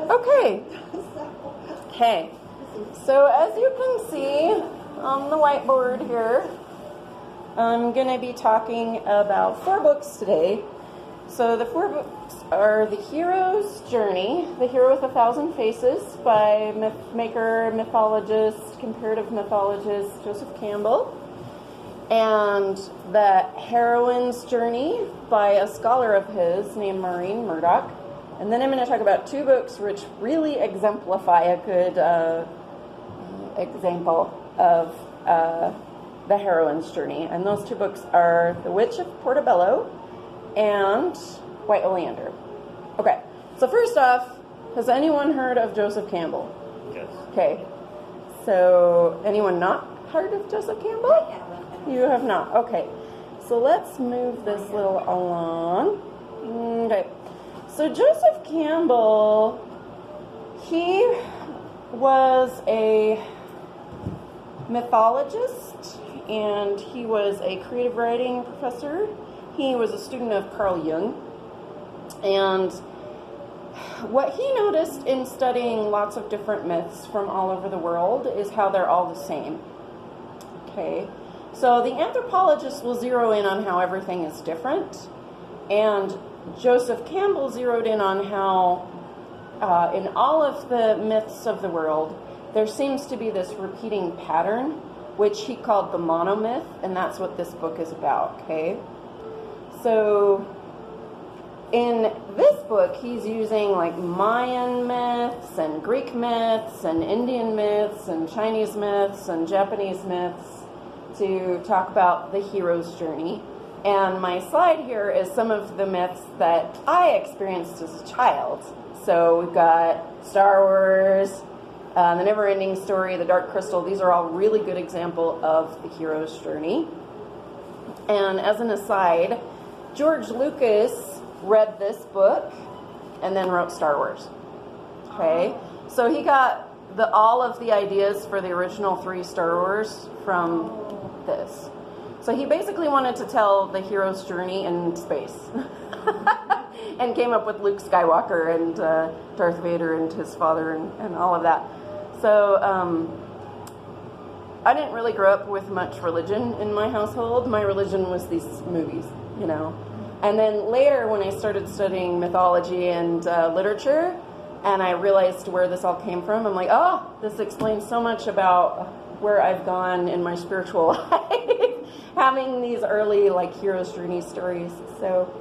Okay. Okay. So as you can see on the whiteboard here, I'm going to be talking about 4 books today. So the 4 books are The Hero's Journey, The Hero with a Thousand Faces by mythmaker, mythologist, comparative mythologist Joseph Campbell, and The Heroines Journey by a scholar of his named Maureen Murdoch. And then I'm going to talk about 2 books which really exemplify a good example of the Heroine's Journey. And those 2 books are The Witch of Portobello and White Oleander. Okay, so first off, has anyone heard of Joseph Campbell? Yes. Okay, so anyone not heard of Joseph Campbell? You have not. Okay, so let's move this little along. Okay. So Joseph Campbell, he was a mythologist and he was a creative writing professor. He was a student of Carl Jung. And what he noticed in studying lots of different myths from all over the world is how they're all the same. Okay, so the anthropologist will zero in on how everything is different, and Joseph Campbell zeroed in on how in all of the myths of the world, there seems to be this repeating pattern, which he called the Monomyth, and that's what this book is about, okay? So in this book, he's using like Mayan myths and Greek myths and Indian myths and Chinese myths and Japanese myths to talk about the hero's journey. And my slide here is some of the myths that I experienced as a child. So we've got Star Wars, The Never-Ending Story, The Dark Crystal. These are all really good examples of the hero's journey. And as an aside, George Lucas read this book and then wrote Star Wars. Okay, so he got all of the ideas for the original 3 Star Wars from this. So he basically wanted to tell the hero's journey in space and came up with Luke Skywalker and Darth Vader and his father and all of that. So I didn't really grow up with much religion in my household. My religion was these movies, you know. And then later when I started studying mythology and literature and I realized where this all came from, I'm like, oh, this explains so much about where I've gone in my spiritual life, having these early like hero's journey stories. So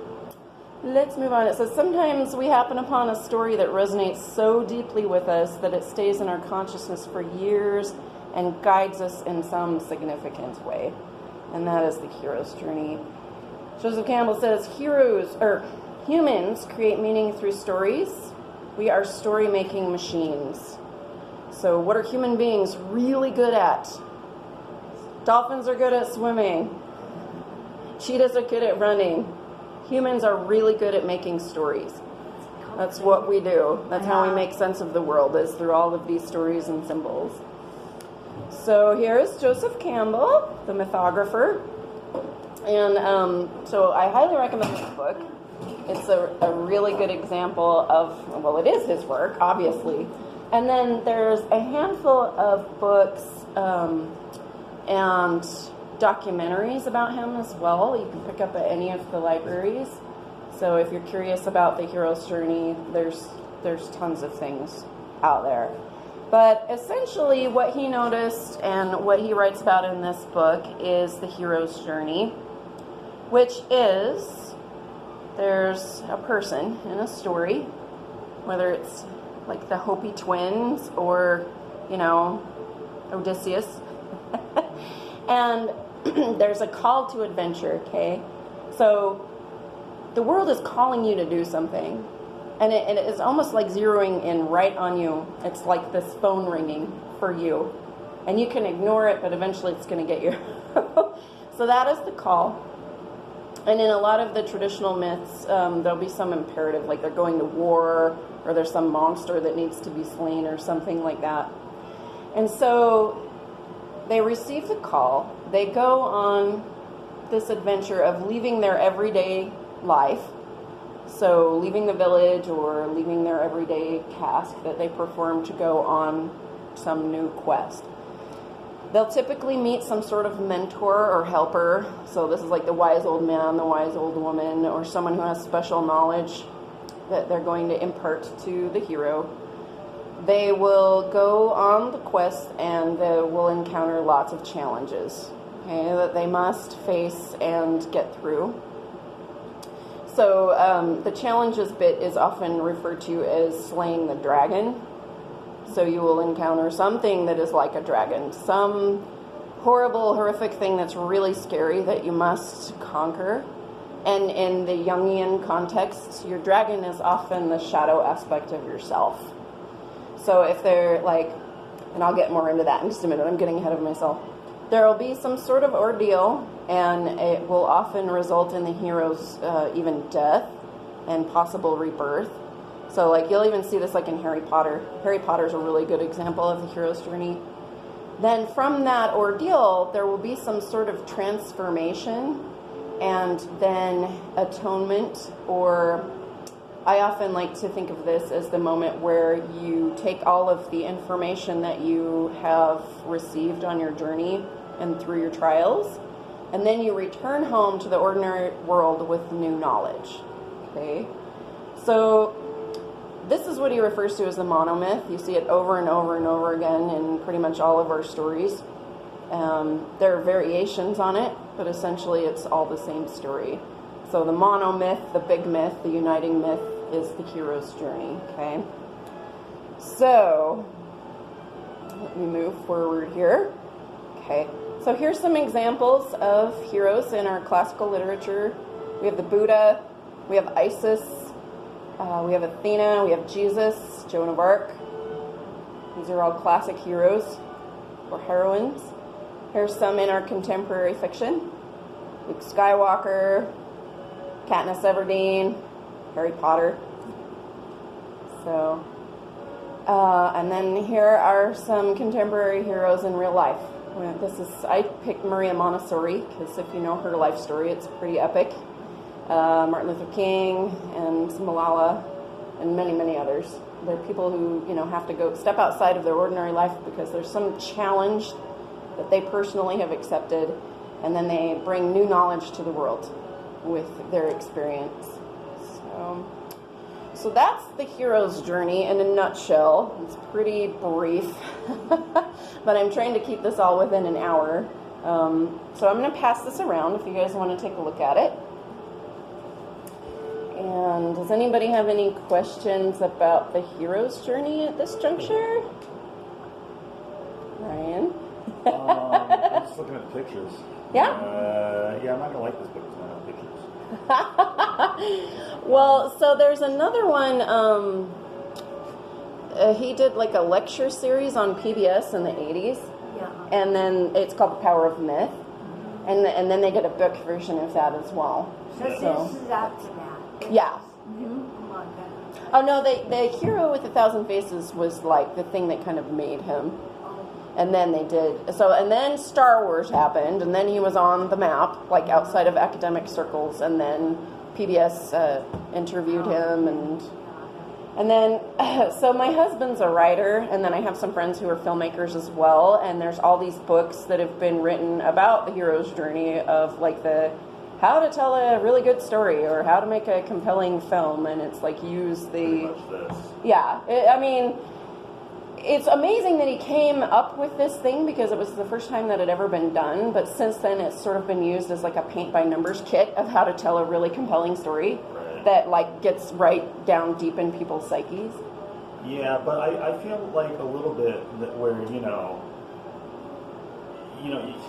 let's move on. It says, sometimes we happen upon a story that resonates so deeply with us that it stays in our consciousness for years and guides us in some significant way. And that is the hero's journey. Joseph Campbell says, humans create meaning through stories. We are story-making machines. So what are human beings really good at? Dolphins are good at swimming. Cheetahs are good at running. Humans are really good at making stories. That's what we do. That's how we make sense of the world, is through all of these stories and symbols. So here's Joseph Campbell, the mythographer. And so I highly recommend this book. It's a really good example of, well, it is his work, obviously. And then there's a handful of books and documentaries about him as well. You can pick up at any of the libraries. So if you're curious about the hero's journey, there's tons of things out there. But essentially what he noticed and what he writes about in this book is the hero's journey, which is there's a person in a story, whether it's like the Hopi twins or, you know, Odysseus. And there's a call to adventure, okay? So the world is calling you to do something. And it is almost like zeroing in right on you. It's like this phone ringing for you. And you can ignore it, but eventually it's going to get you. So that is the call. And in a lot of the traditional myths, there'll be some imperative, like they're going to war, or there's some monster that needs to be slain, or something like that. And so they receive the call. They go on this adventure of leaving their everyday life. So leaving the village or leaving their everyday task that they perform to go on some new quest. They'll typically meet some sort of mentor or helper. So this is like the wise old man, the wise old woman, or someone who has special knowledge that they're going to impart to the hero. They will go on the quest and they will encounter lots of challenges, okay, that they must face and get through. So the challenges bit is often referred to as slaying the dragon. So you will encounter something that is like a dragon, some horrible, horrific thing that's really scary that you must conquer. And in the Jungian context, your dragon is often the shadow aspect of yourself. So if they're like, and I'll get more into that in just a minute, I'm getting ahead of myself. There will be some sort of ordeal, and it will often result in the hero's even death and possible rebirth. So like you'll even see this like in Harry Potter. Harry Potter's a really good example of the hero's journey. Then from that ordeal, there will be some sort of transformation and then atonement, or I often like to think of this as the moment where you take all of the information that you have received on your journey and through your trials, and then you return home to the ordinary world with new knowledge. Okay? So this is what he refers to as the monomyth. You see it over and over and over again in pretty much all of our stories. There are variations on it, but essentially it's all the same story. So the monomyth, the big myth, the uniting myth is the hero's journey, okay? So, let me move forward here. Okay, so here's some examples of heroes in our classical literature. We have the Buddha, we have Isis, we have Athena, we have Jesus, Joan of Arc. These are all classic heroes or heroines. Here's some in our contemporary fiction. Luke Skywalker, Katniss Everdeen, Harry Potter. So, and then here are some contemporary heroes in real life. I picked Maria Montessori because if you know her life story, it's pretty epic. Martin Luther King and Malala and many, many others. They're people who, have to go step outside of their ordinary life because there's some challenge that they personally have accepted, and then they bring new knowledge to the world with their experience. So that's the hero's journey in a nutshell. It's pretty brief, but I'm trying to keep this all within an hour. So I'm going to pass this around if you guys want to take a look at it. And does anybody have any questions about the hero's journey at this juncture? Ryan? I'm just looking at the pictures. Yeah? Yeah, I'm not going to like this book because I don't have pictures. Well, so there's another one. He did like a lecture series on PBS in the 80s. Yeah. And then it's called The Power of Myth. And then they did a book version of that as well. So this is after that? Yeah. Mm-hmm. Oh, no, the Hero with 1,000 Faces was like the thing that kind of made him. And then they did, and then Star Wars happened, and then he was on the map, like outside of academic circles, and then PBS interviewed him, and then, so my husband's a writer, and then I have some friends who are filmmakers as well, and there's all these books that have been written about the hero's journey of like how to tell a really good story, or how to make a compelling film, and it's like it's amazing that he came up with this thing because it was the first time that it had ever been done, but since then it's sort of been used as like a paint-by-numbers kit of how to tell a really compelling story that like gets right down deep in people's psyches. Yeah, but I feel like a little bit that where,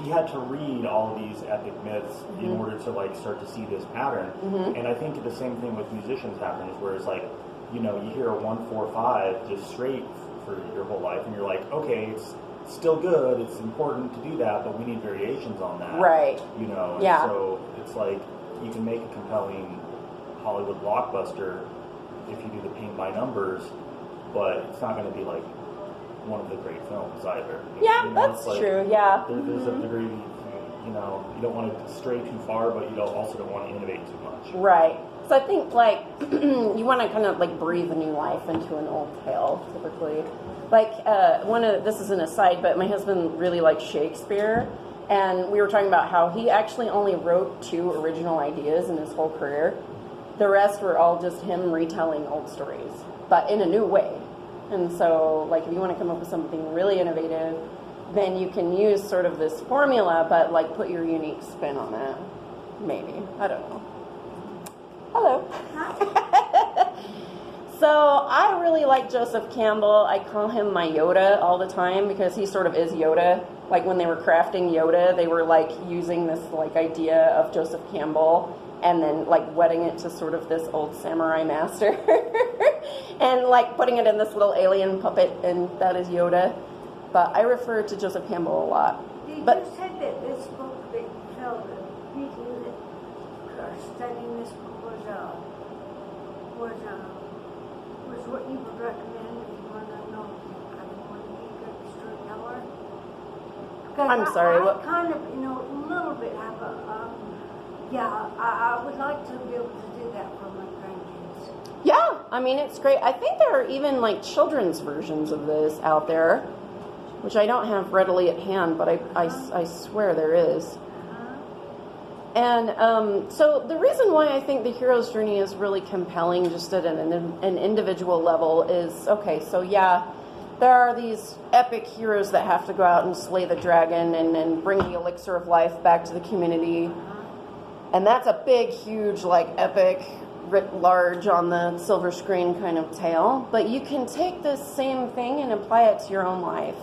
he had to read all of these epic myths in order to like start to see this pattern. Mm-hmm. And I think the same thing with musicians happens, where it's like, you hear a 1-4-5 just straight for your whole life, and you're like, okay, it's still good, it's important to do that, but we need variations on that. Right. Yeah. So it's like you can make a compelling Hollywood blockbuster if you do the paint by numbers, but it's not going to be like one of the great films either. Yeah, that's like, true. Yeah. There's a degree, you don't want to stray too far, but you also don't want to innovate too much. Right. So I think like you want to kind of like breathe a new life into an old tale, typically. Like this is an aside, but my husband really likes Shakespeare, and we were talking about how he actually only wrote 2 original ideas in his whole career. The rest were all just him retelling old stories, but in a new way. And so, like, if you want to come up with something really innovative, then you can use sort of this formula, but like put your unique spin on it. Maybe. I don't know. Hello. So I really like Joseph Campbell. I call him my Yoda all the time because he sort of is Yoda. Like when they were crafting Yoda, they were like using this like idea of Joseph Campbell and then like wedding it to sort of this old samurai master and like putting it in this little alien puppet, and that is Yoda. But I refer to Joseph Campbell a lot. You But said that this book that you felt reading it or studying this book was what you would recommend if you want to know how you want to be a good storyteller? I'm sorry, I what? kind of, a little bit have I would like to be able to do that for my grandkids. Yeah, I mean, it's great. I think there are even like children's versions of this out there, which I don't have readily at hand, but I swear there is. And so the reason why I think the hero's journey is really compelling just at an individual level is, okay, so yeah, there are these epic heroes that have to go out and slay the dragon and bring the elixir of life back to the community. And that's a big, huge, like, epic, writ large on the silver screen kind of tale. But you can take this same thing and apply it to your own life.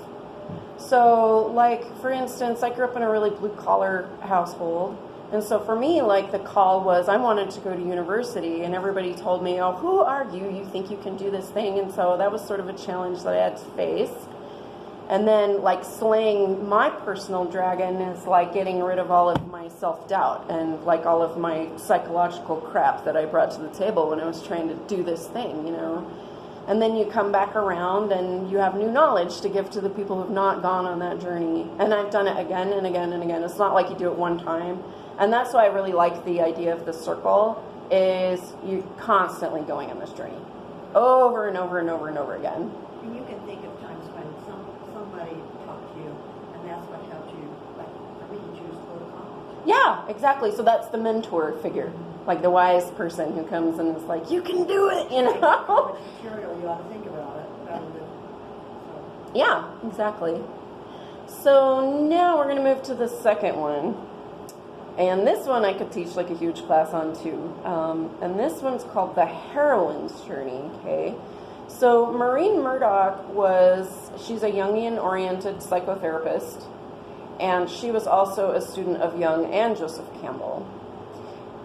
So, like, for instance, I grew up in a really blue-collar household. And so for me, like, the call was I wanted to go to university. And everybody told me, oh, who are you? You think you can do this thing? And so that was sort of a challenge that I had to face. And then, like, slaying my personal dragon is like getting rid of all of my self-doubt and, like, all of my psychological crap that I brought to the table when I was trying to do this thing, And then you come back around and you have new knowledge to give to the people who've not gone on that journey. And I've done it again and again and again. It's not like you do it one time. And that's why I really like the idea of the circle, is you're constantly going on this journey over and over and over and over again. And you can think of times when somebody talked to you, and that's what helped you, like, for me, choose to go to college. Yeah, exactly. So that's the mentor figure, like the wise person who comes and is like, you can do it, How much material you ought to think about it, rather than, so. Yeah, exactly. So now we're going to move to the second one. And this one I could teach like a huge class on too. And this one's called The Heroine's Journey, okay? So Maureen Murdoch she's a Jungian-oriented psychotherapist, and she was also a student of Jung and Joseph Campbell.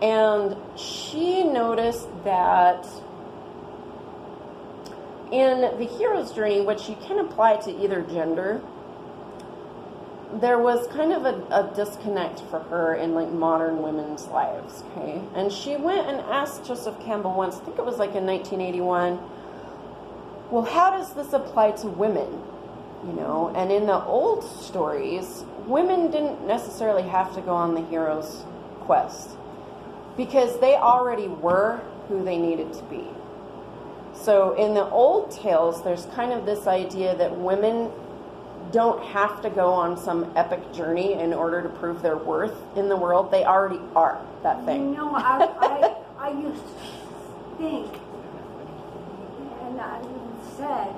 And she noticed that in the hero's journey, which you can apply to either gender, there was kind of a disconnect for her in like modern women's lives, okay? And she went and asked Joseph Campbell once, I think it was like in 1981, well, how does this apply to women? And in the old stories, women didn't necessarily have to go on the hero's quest because they already were who they needed to be. So in the old tales, there's kind of this idea that women don't have to go on some epic journey in order to prove their worth in the world. They already are that thing. I used to think, and I even said,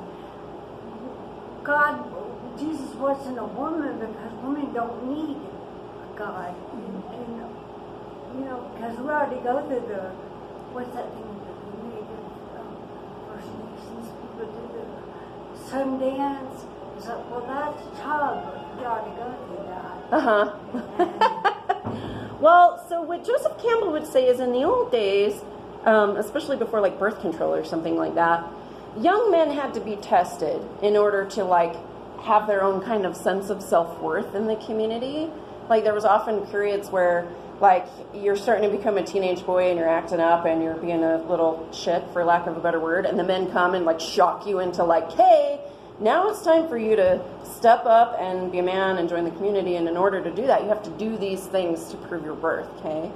Jesus wasn't a woman because women don't need a God. And because we already go through what's that thing that the Native First Nations people do, the sun dance. So, well, that's childbirth. You already go through that. Well, so what Joseph Campbell would say is in the old days, especially before like birth control or something like that, young men had to be tested in order to like have their own kind of sense of self-worth in the community. Like there was often periods where like you're starting to become a teenage boy and you're acting up and you're being a little shit, for lack of a better word, and the men come and like shock you into like, hey, now it's time for you to step up and be a man and join the community. And in order to do that, you have to do these things to prove your worth, okay?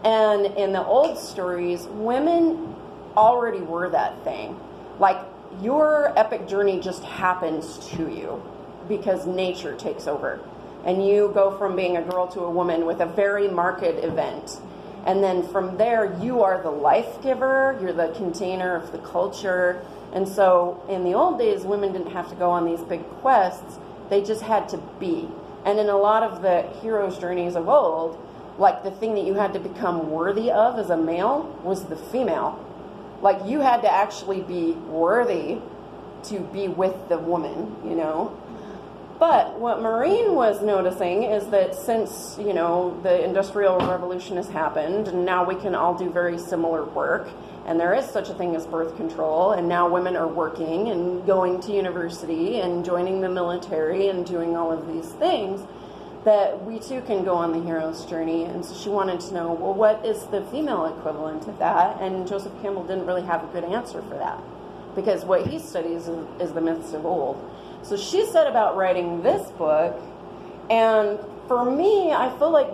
And in the old stories, women already were that thing. Like, your epic journey just happens to you because nature takes over. And you go from being a girl to a woman with a very marked event. And then from there, you are the life giver, you're the container of the culture. And so in the old days, women didn't have to go on these big quests, they just had to be. And in a lot of the heroes' journeys of old, like the thing that you had to become worthy of as a male was the female. Like, you had to actually be worthy to be with the woman, you know. But what Maureen was noticing is that since, you know, the Industrial Revolution has happened, and now we can all do very similar work, and there is such a thing as birth control, and now women are working and going to university and joining the military and doing all of these things, that we too can go on the hero's journey. And so she wanted to know, well, what is the female equivalent of that? And Joseph Campbell didn't really have a good answer for that, because what he studies is the myths of old. So she set about writing this book, and for me, I feel like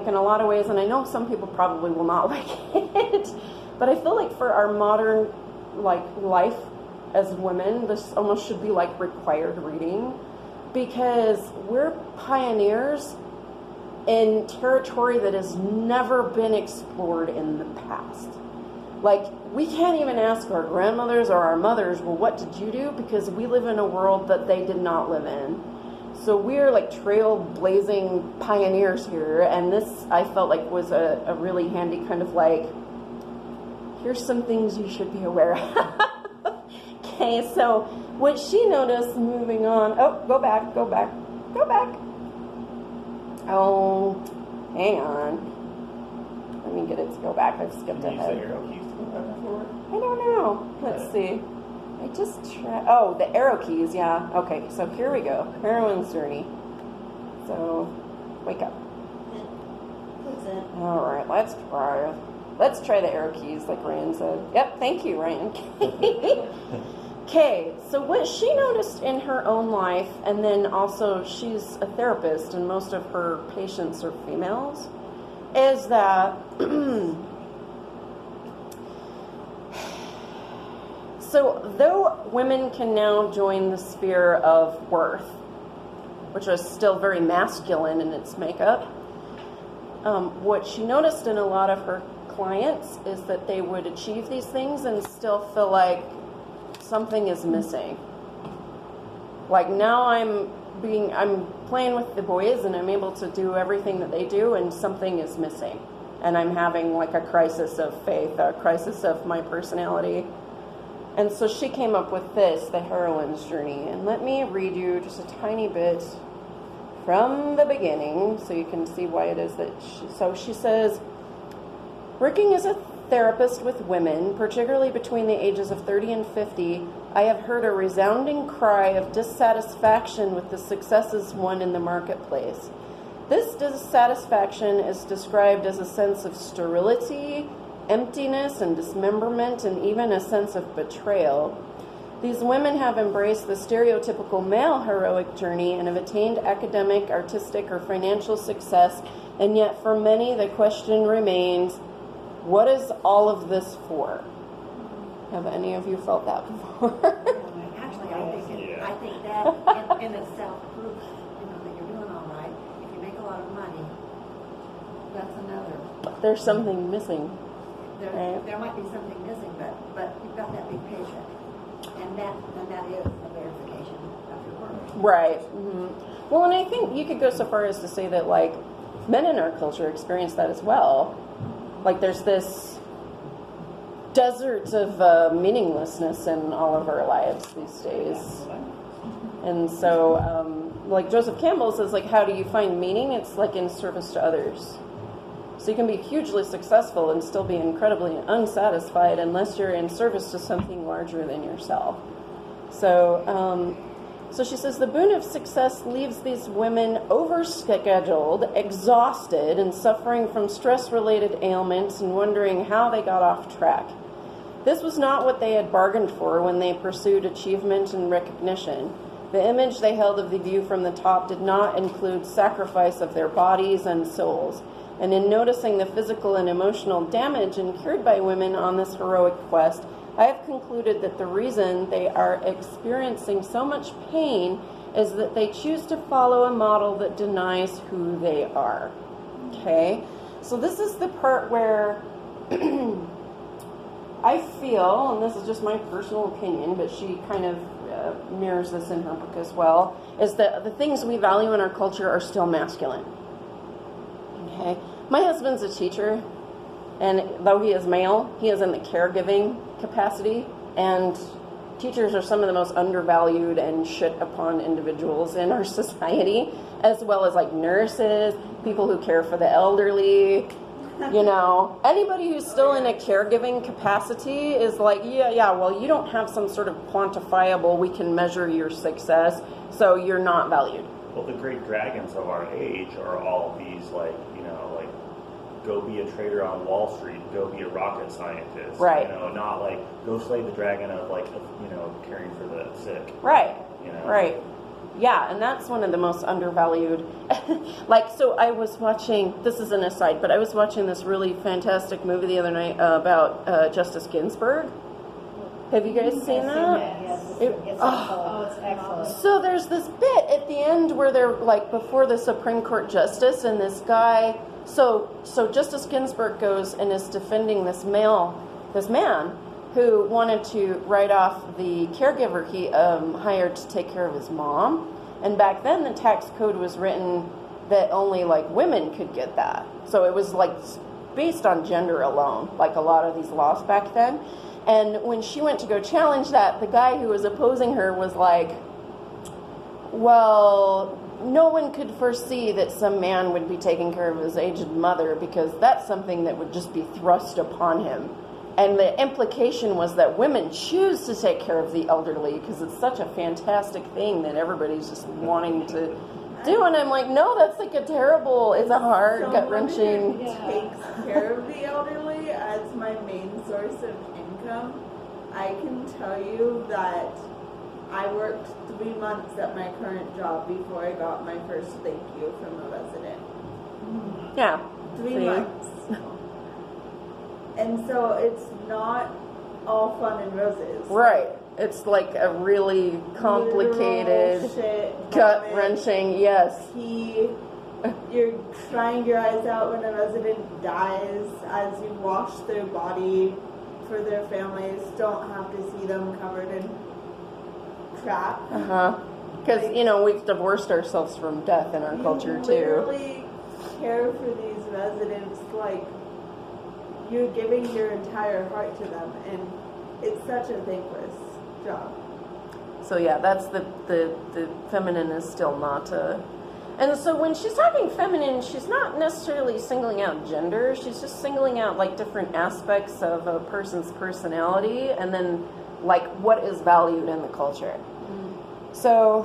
in a lot of ways, and I know some people probably will not like it, but I feel like for our modern life as women, this almost should be like required reading, because we're pioneers in territory that has never been explored in the past. Like, we can't even ask our grandmothers or our mothers, well, what did you do? Because we live in a world that they did not live in. So we're like trailblazing pioneers here, and this, I felt like, was a really handy kind of like, here's some things you should be aware of. Okay, so what she noticed, moving on, oh, go back. Oh, hang on. Let me get it to go back. I skipped ahead. I don't know. Let's see. I just tried. Oh, the arrow keys, yeah. Okay, so here we go. Heroine's Journey. So, wake up. All right, let's try. Let's try the arrow keys, like Ryan said. Yep, thank you, Ryan. Okay, so what she noticed in her own life, and then also she's a therapist, and most of her patients are females, is that so though women can now join the sphere of worth, which is still very masculine in its makeup, what she noticed in a lot of her clients is that they would achieve these things and still feel like something is missing. Like, now I'm playing with the boys and I'm able to do everything that they do, and something is missing. And I'm having like a crisis of faith, a crisis of my personality. And so she came up with this, the Heroine's Journey. And let me read you just a tiny bit from the beginning so you can see why it is that she says, working as a therapist with women, particularly between the ages of 30 and 50, I have heard a resounding cry of dissatisfaction with the successes won in the marketplace. This dissatisfaction is described as a sense of sterility, emptiness, and dismemberment, and even a sense of betrayal. These women have embraced the stereotypical male heroic journey and have attained academic, artistic, or financial success, and yet for many the question remains, what is all of this for? Have any of you felt that before? Actually, I think that in itself proves, that you're doing all right. If you make a lot of money, that's another. There's something missing. There might be something missing, but you've got that big paycheck, and that is a verification of your work. Right. Mm-hmm. Well, and I think you could go so far as to say that, like, men in our culture experience that as well. Like, there's this desert of meaninglessness in all of our lives these days. And so, like Joseph Campbell says, like, how do you find meaning? It's like in service to others. So you can be hugely successful and still be incredibly unsatisfied unless you're in service to something larger than yourself. So, so she says, the boon of success leaves these women overscheduled, exhausted, and suffering from stress-related ailments and wondering how they got off track. This was not what they had bargained for when they pursued achievement and recognition. The image they held of the view from the top did not include sacrifice of their bodies and souls. And in noticing the physical and emotional damage incurred by women on this heroic quest, I have concluded that the reason they are experiencing so much pain is that they choose to follow a model that denies who they are. Okay? So this is the part where I feel, and this is just my personal opinion, but she kind of mirrors this in her book as well, is that the things we value in our culture are still masculine. Okay? My husband's a teacher, and though he is male, he is in the caregiving capacity, and teachers are some of the most undervalued and shit upon individuals in our society, as well as like nurses, people who care for the elderly. You know, anybody who's still in a caregiving capacity is like, yeah, well, you don't have some sort of quantifiable, we can measure your success, so you're not valued. Well, the great dragons of our age are all these, like, you know, like, go be a trader on Wall Street, go be a rocket scientist. Right. You know, not like, go slay the dragon of, like, you know, caring for the sick. Right. You know? Right. Yeah, and that's one of the most undervalued. Like, so I was watching, this is an aside, but I was watching this really fantastic movie the other night about Justice Ginsburg. Have you guys seen that? Yes, it's excellent. It's excellent. So there's this bit at the end where they're like before the Supreme Court justice, and this guy, so Justice Ginsburg goes and is defending this man who wanted to write off the caregiver he hired to take care of his mom. And back then the tax code was written that only like women could get that. So it was like based on gender alone, like a lot of these laws back then. And when she went to go challenge that, the guy who was opposing her was like, well, no one could foresee that some man would be taking care of his aged mother because that's something that would just be thrust upon him. And the implication was that women choose to take care of the elderly because it's such a fantastic thing that everybody's just wanting to do. And I'm like, no, that's like it's a hard, gut-wrenching. Takes care of the elderly as my main source of income. I can tell you that I worked 3 months at my current job before I got my first thank you from a resident. Yeah. 3 months. And so it's not all fun and roses. Right. It's like a really complicated, gut-wrenching, yes. You're crying your eyes out when a resident dies as you wash their body for their families. Don't have to see them covered in crap. Because, you know, we've divorced ourselves from death in our culture, too. You literally care for these residents like you're giving your entire heart to them, and it's such a thankless job. So yeah, that's the feminine is still not a... And so when she's talking feminine, she's not necessarily singling out gender, she's just singling out like different aspects of a person's personality and then like what is valued in the culture. So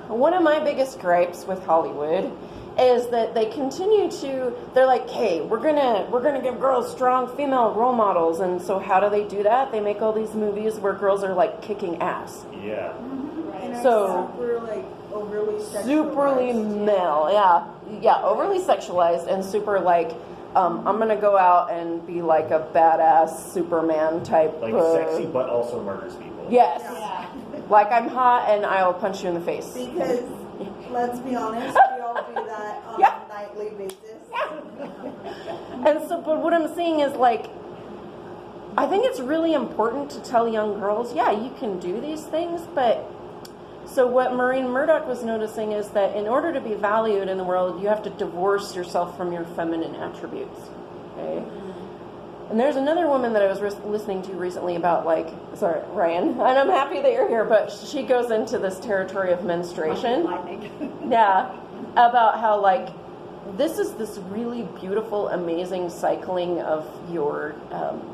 one of my biggest gripes with Hollywood is that they continue to, they're like, hey, we're gonna give girls strong female role models, and so how do they do that? They make all these movies where girls are like kicking ass. Yeah. And So super like overly sexualized. Superly male, yeah, overly sexualized and super like, I'm gonna go out and be like a badass Superman type. Like sexy, but also murders people. Yes. Yeah. Like I'm hot and I'll punch you in the face. Because let's be honest, we all do that on Yeah. a nightly basis. And so, but what I'm saying is like, I think it's really important to tell young girls, yeah, you can do these things, but so what Maureen Murdoch was noticing is that in order to be valued in the world, you have to divorce yourself from your feminine attributes. Okay? And there's another woman that I was listening to recently about sorry, Ryan, and I'm happy that you're here, but she goes into this territory of menstruation. Yeah, about how this is this really beautiful, amazing cycling of your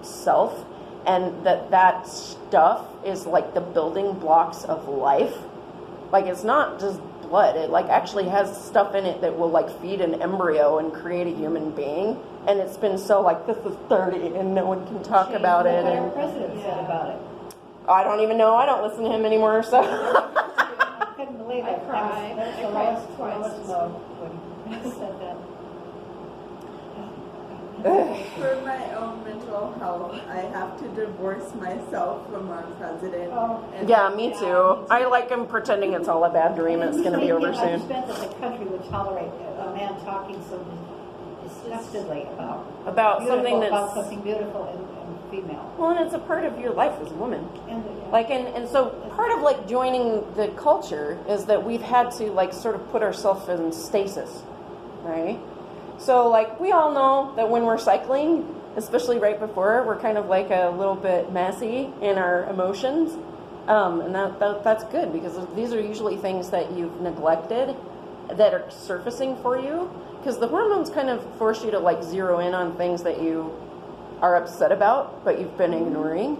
self, and that stuff is like the building blocks of life. Like it's not just blood, it actually has stuff in it that will feed an embryo and create a human being. And it's been so this is 30 and no one can talk about it. What our And president said about it. I don't even know. I don't listen to him anymore. So I couldn't believe it. I cried. That's the I cried lowest twice. low when he said that. For my own mental health, I have to divorce myself from our president. And Yeah, me too. I like am pretending it's all a bad dream. It's going to be over I soon. spent that the country would tolerate a man talking so disgustedly About something about that's something beautiful and female. well, and it's a part of your life as a woman. And, Like, and so part of like joining the culture is that we've had to like sort of put ourselves in stasis, right? So like we all know that when we're cycling, especially right before, we're kind of like a little bit messy in our emotions, and that's good because these are usually things that you've neglected that are surfacing for you, because the hormones kind of force you to like zero in on things that you are upset about but you've been ignoring,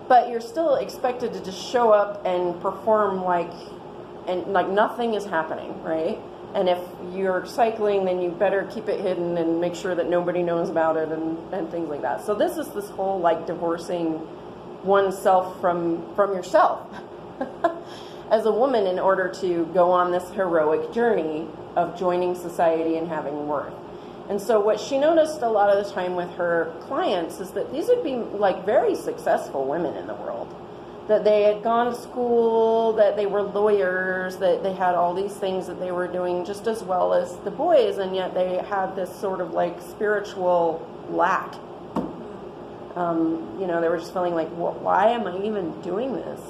but you're still expected to just show up and perform like nothing is happening, right? And if you're cycling, then you better keep it hidden and make sure that nobody knows about it and things like that. So this is this whole like divorcing oneself from yourself as a woman in order to go on this heroic journey of joining society and having worth. And so what she noticed a lot of the time with her clients is that these would be like very successful women in the world. That they had gone to school, that they were lawyers, that they had all these things that they were doing just as well as the boys, and yet they had this sort of like spiritual lack. They were just feeling like, why am I even doing this?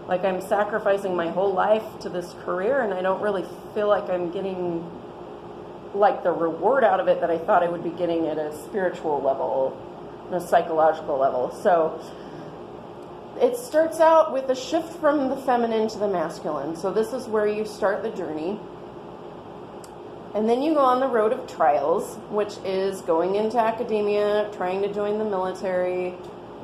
Like I'm sacrificing my whole life to this career and I don't really feel like I'm getting like the reward out of it that I thought I would be getting at a spiritual level, a psychological level. So it starts out with a shift from the feminine to the masculine. So this is where you start the journey. And then you go on the road of trials, which is going into academia, trying to join the military,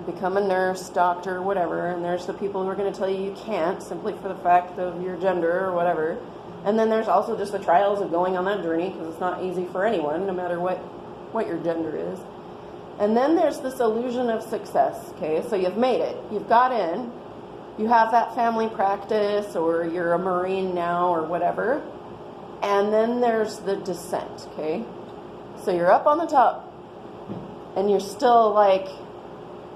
become a nurse, doctor, whatever. And there's the people who are going to tell you can't simply for the fact of your gender or whatever. And then there's also just the trials of going on that journey, because it's not easy for anyone, no matter what your gender is. And then there's this illusion of success, okay? So you've made it. You've got in. You have that family practice, or you're a Marine now, or whatever. And then there's the descent, okay? So you're up on the top, and you're still like,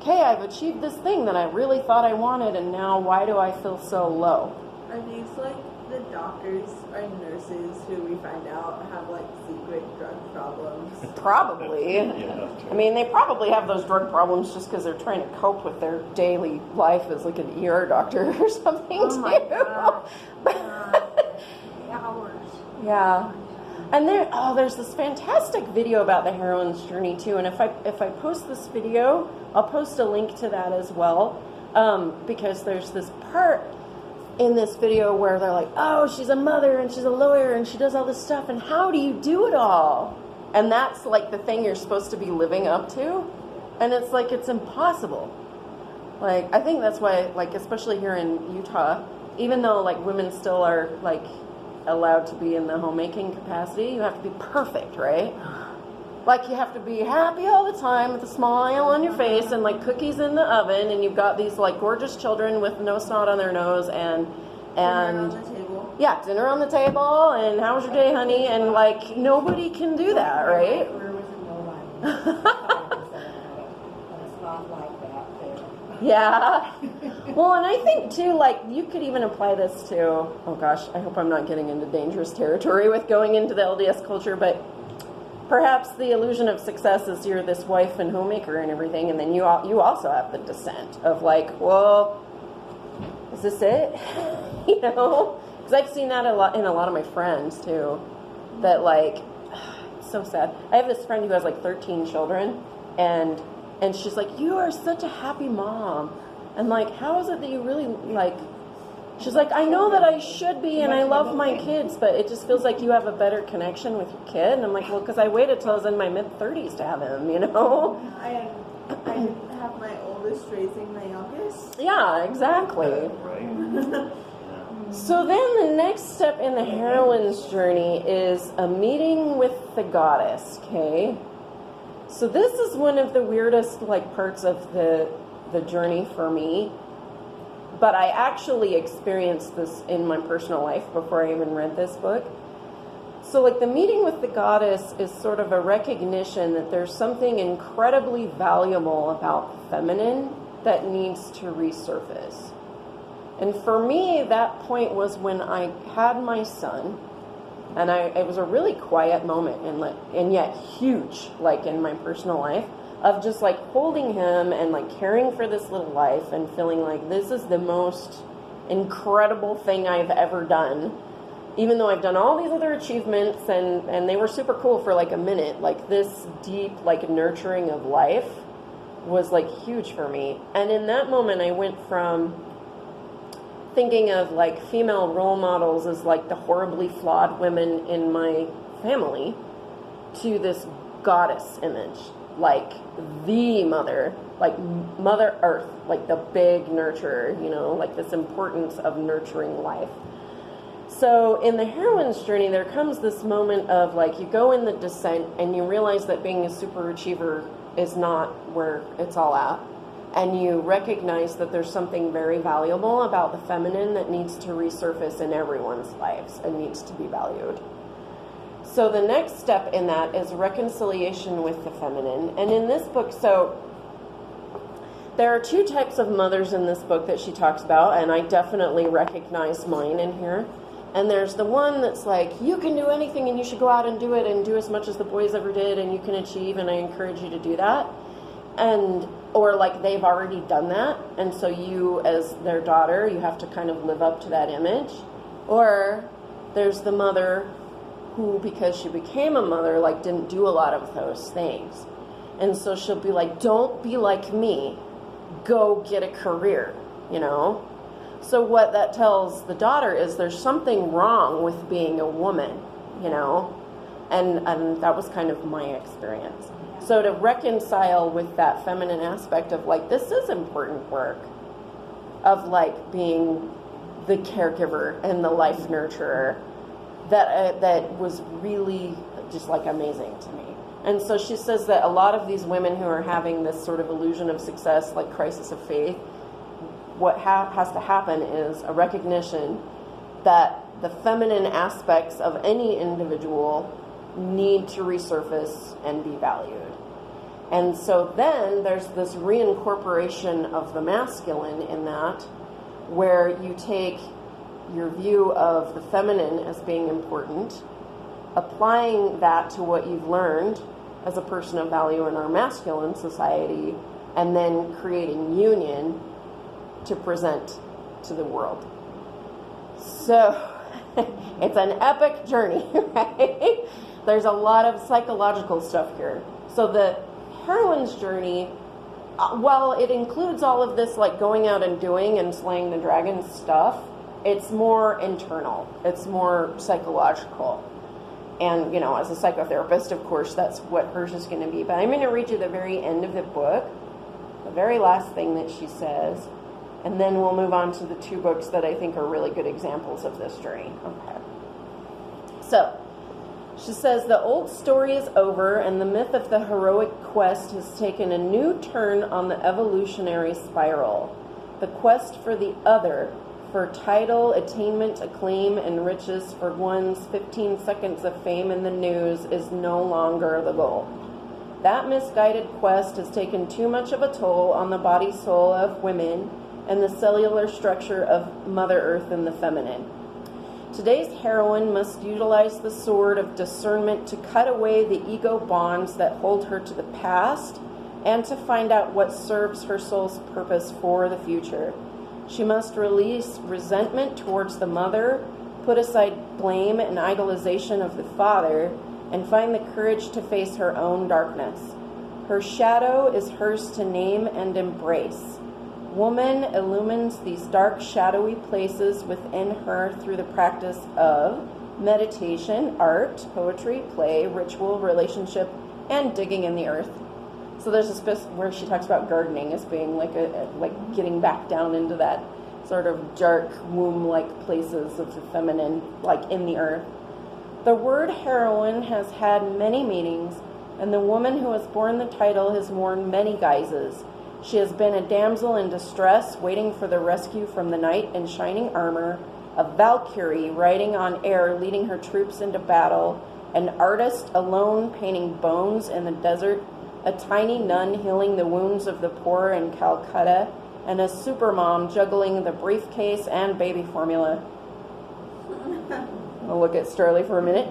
okay, I've achieved this thing that I really thought I wanted, and now why do I feel so low? Are these like the doctors or nurses who we find out have like secret drug problems? Probably. I mean, they probably have those drug problems just because they're trying to cope with their daily life as like an ER doctor or something Hours. Yeah. And there's this fantastic video about the heroine's journey too. And if I post this video, I'll post a link to that as well, because there's this part in this video where they're like, oh, she's a mother and she's a lawyer and she does all this stuff, and how do you do it all? And that's like the thing you're supposed to be living up to, and it's like it's impossible. Like I think that's why, like especially here in Utah, even though like women still are like allowed to be in the homemaking capacity, you have to be perfect, right? Like you have to be happy all the time with a smile on your face and like cookies in the oven, and you've got these like gorgeous children with no snot on their nose and Dinner on the table. Yeah, dinner on the table and how was your day, honey? And like nobody can do that, right? Where was nobody? A spot like that there. Yeah. Well, and I think too, like you could even apply this to, oh gosh, I hope I'm not getting into dangerous territory with going into the LDS culture, but perhaps the illusion of success is you're this wife and homemaker and everything, and then you also have the descent of like, well, is this it? You know, because I've seen that a lot in a lot of my friends too. That like, it's so sad. I have this friend who has like 13 children, and she's like, you are such a happy mom, and like, how is it that you really like? She's like, I know that I should be, and I love my kids, but it just feels like you have a better connection with your kid. And I'm like, well, because I waited till I was in my mid-30s to have him, you know? I didn't have my oldest raising my youngest. Yeah, exactly. Right. So then the next step in the heroine's journey is a meeting with the goddess, okay? So this is one of the weirdest like parts of the journey for me. But I actually experienced this in my personal life before I even read this book. So like the meeting with the goddess is sort of a recognition that there's something incredibly valuable about the feminine that needs to resurface. And for me, that point was when I had my son, and it was a really quiet moment and yet huge, like in my personal life, of just like holding him and like caring for this little life and feeling like this is the most incredible thing I've ever done. Even though I've done all these other achievements and they were super cool for like a minute, like this deep like nurturing of life was like huge for me. And in that moment I went from thinking of like female role models as like the horribly flawed women in my family to this goddess image, like the mother, like Mother Earth, like the big nurturer, you know, like this importance of nurturing life. So in the Heroine's Journey, there comes this moment of like you go in the descent and you realize that being a super achiever is not where it's all at. And you recognize that there's something very valuable about the feminine that needs to resurface in everyone's lives and needs to be valued. So the next step in that is reconciliation with the feminine. And in this book, so there are two types of mothers in this book that she talks about, and I definitely recognize mine in here. And there's the one that's like, you can do anything and you should go out and do it and do as much as the boys ever did and you can achieve, and I encourage you to do that. Or like they've already done that, and so you as their daughter, you have to kind of live up to that image. Or there's the mother who, because she became a mother, like didn't do a lot of those things. And so she'll be like, don't be like me, go get a career, you know? So what that tells the daughter is there's something wrong with being a woman, you know? And that was kind of my experience. So to reconcile with that feminine aspect of like, this is important work, of like being the caregiver and the life nurturer, that was really just like amazing to me. And so she says that a lot of these women who are having this sort of illusion of success, like crisis of faith, what has to happen is a recognition that the feminine aspects of any individual need to resurface and be valued. And so then there's this reincorporation of the masculine in that, where you take your view of the feminine as being important, applying that to what you've learned as a person of value in our masculine society, and then creating union to present to the world. So it's an epic journey, right? There's a lot of psychological stuff here. So the Heroine's Journey, while it includes all of this like going out and doing and slaying the dragon stuff, it's more internal. It's more psychological. And, you know, as a psychotherapist, of course, that's what hers is going to be. But I'm going to read you the very end of the book, the very last thing that she says, and then we'll move on to the two books that I think are really good examples of this journey. Okay. So, she says, the old story is over, and the myth of the heroic quest has taken a new turn on the evolutionary spiral. The quest for the other, for title, attainment, acclaim, and riches, for one's 15 seconds of fame in the news, is no longer the goal. That misguided quest has taken too much of a toll on the body-soul of women and the cellular structure of Mother Earth and the feminine. Today's heroine must utilize the sword of discernment to cut away the ego bonds that hold her to the past and to find out what serves her soul's purpose for the future. She must release resentment towards the mother, put aside blame and idolization of the father, and find the courage to face her own darkness. Her shadow is hers to name and embrace. Woman illumines these dark, shadowy places within her through the practice of meditation, art, poetry, play, ritual, relationship, and digging in the earth. So there's a space where she talks about gardening as being like like getting back down into that sort of dark, womb-like places of the feminine, like in the earth. The word heroine has had many meanings, and the woman who has borne the title has worn many guises. She has been a damsel in distress, waiting for the rescue from the knight in shining armor, a Valkyrie riding on air, leading her troops into battle, an artist alone painting bones in the desert, a tiny nun healing the wounds of the poor in Calcutta, and a supermom juggling the briefcase and baby formula. I'll look at Sterling for a minute.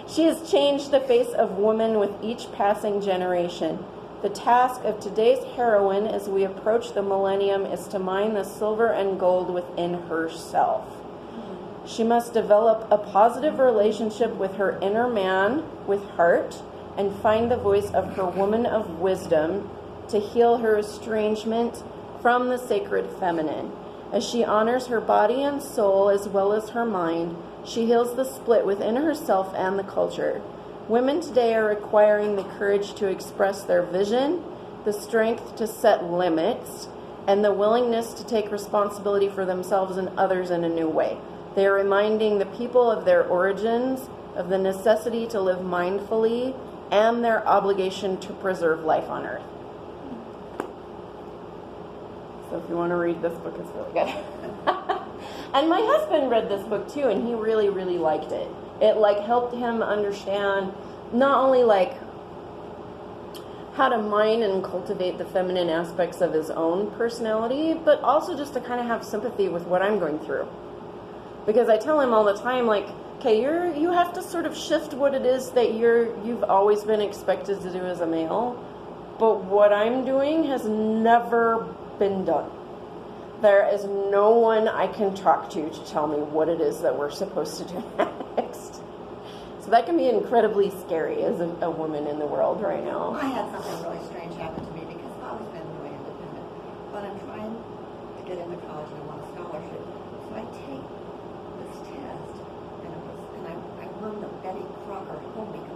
She has changed the face of woman with each passing generation. The task of today's heroine as we approach the millennium is to mine the silver and gold within herself. She must develop a positive relationship with her inner man, with heart, and find the voice of her woman of wisdom to heal her estrangement from the sacred feminine. As she honors her body and soul as well as her mind, she heals the split within herself and the culture. Women today are acquiring the courage to express their vision, the strength to set limits, and the willingness to take responsibility for themselves and others in a new way. They are reminding the people of their origins, of the necessity to live mindfully, and their obligation to preserve life on earth. So if you want to read this book, it's really good. And my husband read this book too, and he really, really liked it. It helped him understand not only how to mine and cultivate the feminine aspects of his own personality, but also just to kind of have sympathy with what I'm going through. Because I tell him all the time, okay, you have to sort of shift what it is that you've always been expected to do as a male, but what I'm doing has never been done. There is no one I can talk to tell me what it is that we're supposed to do next. So that can be incredibly scary as a woman in the world right now. I had something really strange happen to me because I've always been really independent. But I'm trying to get into college and I want a scholarship. So I take this test and I won the Betty Crocker home econ.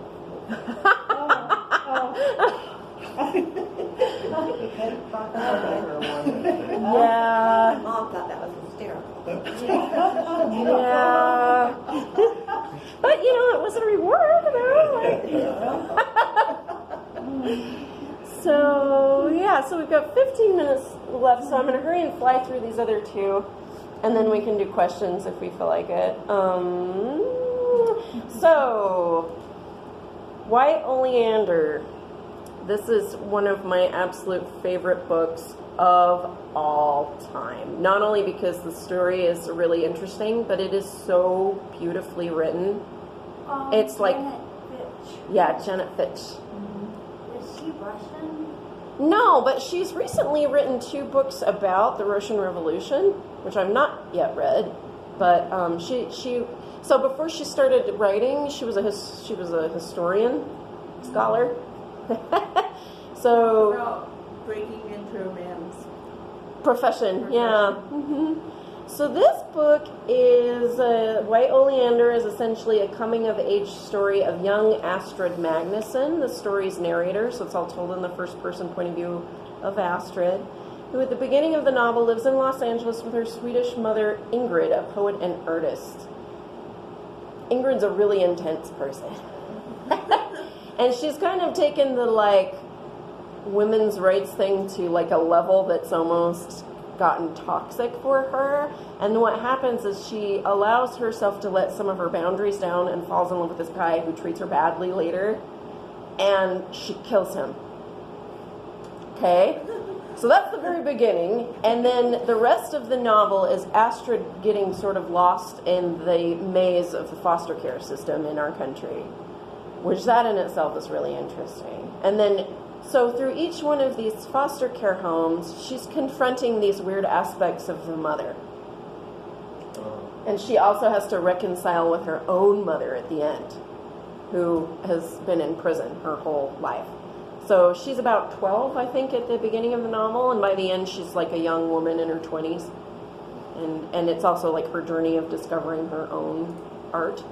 Yeah. My mom thought that was hysterical. Yeah. But, it was a reward, So we've got 15 minutes left, so I'm going to hurry and fly through these other two, and then we can do questions if we feel like it. So, why Oleander? This is one of my absolute favorite books of all time. Not only because the story is really interesting, but it is so beautifully written. It's Janet Fitch. Yeah, Janet Fitch. Is she Russian? No, but she's recently written 2 books about the Russian Revolution, which I've not yet read. But so before she started writing, she was a historian, scholar. So About breaking into a man's profession, yeah. So this book is White Oleander is essentially a coming-of-age story of young Astrid Magnusson, the story's narrator. So it's all told in the first-person point of view of Astrid, who at the beginning of the novel lives in Los Angeles with her Swedish mother Ingrid, a poet and artist. Ingrid's a really intense person. And she's kind of taken the women's rights thing to a level that's almost gotten toxic for her. And what happens is she allows herself to let some of her boundaries down and falls in love with this guy who treats her badly later, and she kills him. Okay? So that's the very beginning. And then the rest of the novel is Astrid getting sort of lost in the maze of the foster care system in our country, which that in itself is really interesting. And then, so through each one of these foster care homes, she's confronting these weird aspects of the mother. And she also has to reconcile with her own mother at the end, who has been in prison her whole life. So she's about 12, I think, at the beginning of the novel, and by the end she's a young woman in her 20s. And it's also her journey of discovering her own art.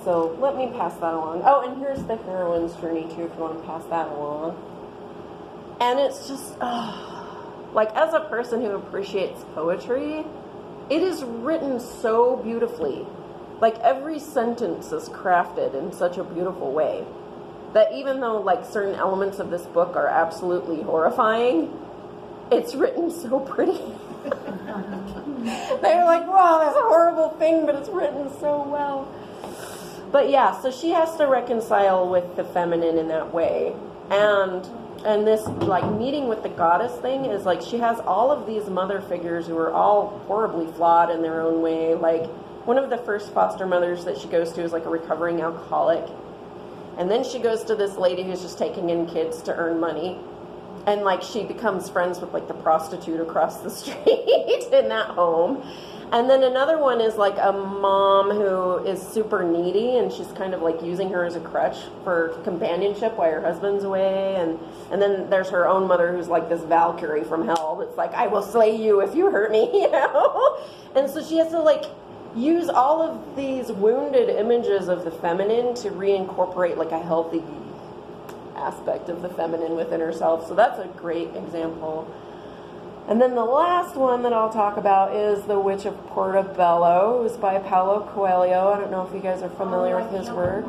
So let me pass that along. Oh, and here's the Heroines Journey too, if you want to pass that along. And it's just, as a person who appreciates poetry, it is written so beautifully. Every sentence is crafted in such a beautiful way that even though certain elements of this book are absolutely horrifying, it's written so pretty. They're wow, that's a horrible thing, but it's written so well. But yeah, so she has to reconcile with the feminine in that way. And this like meeting with the goddess thing is like she has all of these mother figures who are all horribly flawed in their own way. Like one of the first foster mothers that she goes to is like a recovering alcoholic. And then she goes to this lady who's just taking in kids to earn money. And like she becomes friends with like the prostitute across the street in that home. And then another one is like a mom who is super needy and she's kind of like using her as a crutch for companionship while her husband's away. And then there's her own mother who's like this Valkyrie from hell that's like, I will slay you if you hurt me, you know? And so she has to like use all of these wounded images of the feminine to reincorporate like a healthy aspect of the feminine within herself. So that's a great example. And then the last one that I'll talk about is The Witch of Portobello. It was by Paulo Coelho. I don't know if you guys are familiar with his work.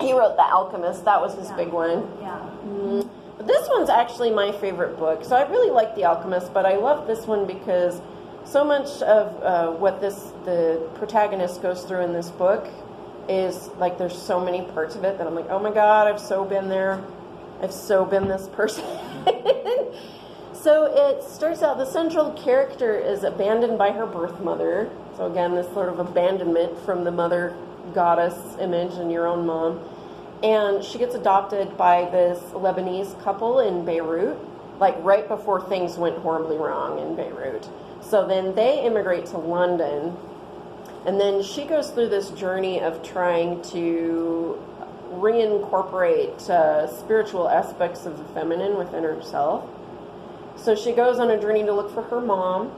He wrote The Alchemist. That was his big one. Yeah. But this one's actually my favorite book. So I really like The Alchemist, but I love this one because so much of what the protagonist goes through in this book is like there's so many parts of it that I'm like, oh my God, I've so been there. I've so been this person. So it starts out, the central character is abandoned by her birth mother. So again, this sort of abandonment from the mother goddess image in your own mom. And she gets adopted by this Lebanese couple in Beirut, like right before things went horribly wrong in Beirut. So then they immigrate to London. And then she goes through this journey of trying to reincorporate spiritual aspects of the feminine within herself. So she goes on a journey to look for her mom.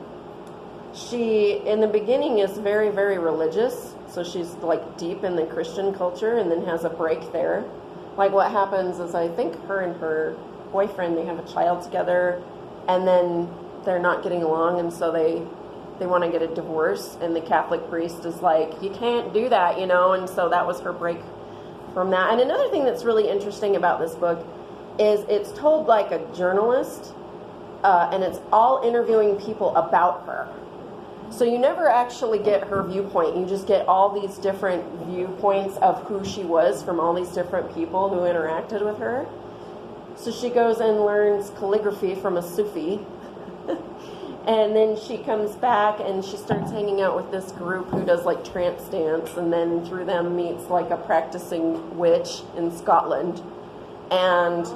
She, in the beginning, is very, very religious. So she's like deep in the Christian culture and then has a break there. Like what happens is I think her and her boyfriend, they have a child together and then they're not getting along. And so they want to get a divorce. And the Catholic priest is like, you can't do that, you know. And so that was her break from that. And another thing that's really interesting about this book is it's told like a journalist. And it's all interviewing people about her. So you never actually get her viewpoint. You just get all these different viewpoints of who she was from all these different people who interacted with her. So she goes and learns calligraphy from a Sufi. And then she comes back and she starts hanging out with this group who does like trance dance. And then through them meets like a practicing witch in Scotland. And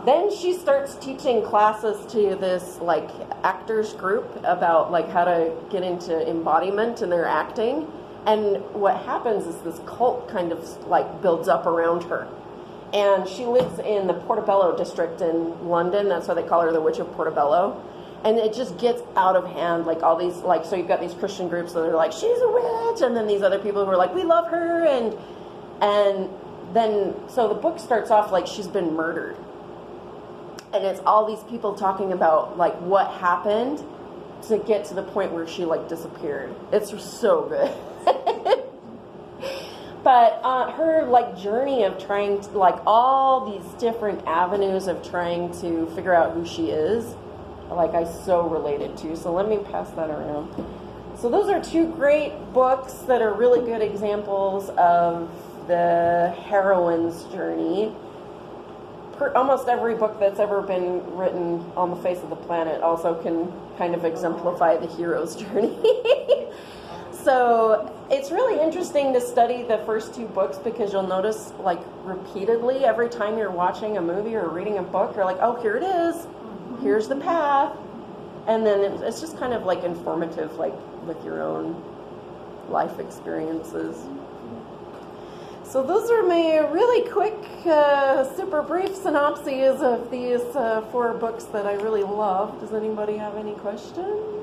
then she starts teaching classes to this like actors group about like how to get into embodiment in their acting. And what happens is this cult kind of like builds up around her. And she lives in the Portobello district in London. That's why they call her the Witch of Portobello. And it just gets out of hand. Like all these, like, so you've got these Christian groups that are like, she's a witch. And then these other people who are like, we love her. And then, so the book starts off like she's been murdered. And it's all these people talking about like what happened to get to the point where she like disappeared. It's so good. But her like journey of trying to like all these different avenues of trying to figure out who she is, like I so related to. So let me pass that around. So those are two great books that are really good examples of the heroine's journey. Almost every book that's ever been written on the face of the planet also can kind of exemplify the hero's journey. So it's really interesting to study the first two books because you'll notice like repeatedly every time you're watching a movie or reading a book, you're like, oh, here it is. Here's the path. And then it's just kind of like informative, like with your own life experiences. So those are my really quick, super brief synopses of these 4 books that I really love. Does anybody have any questions?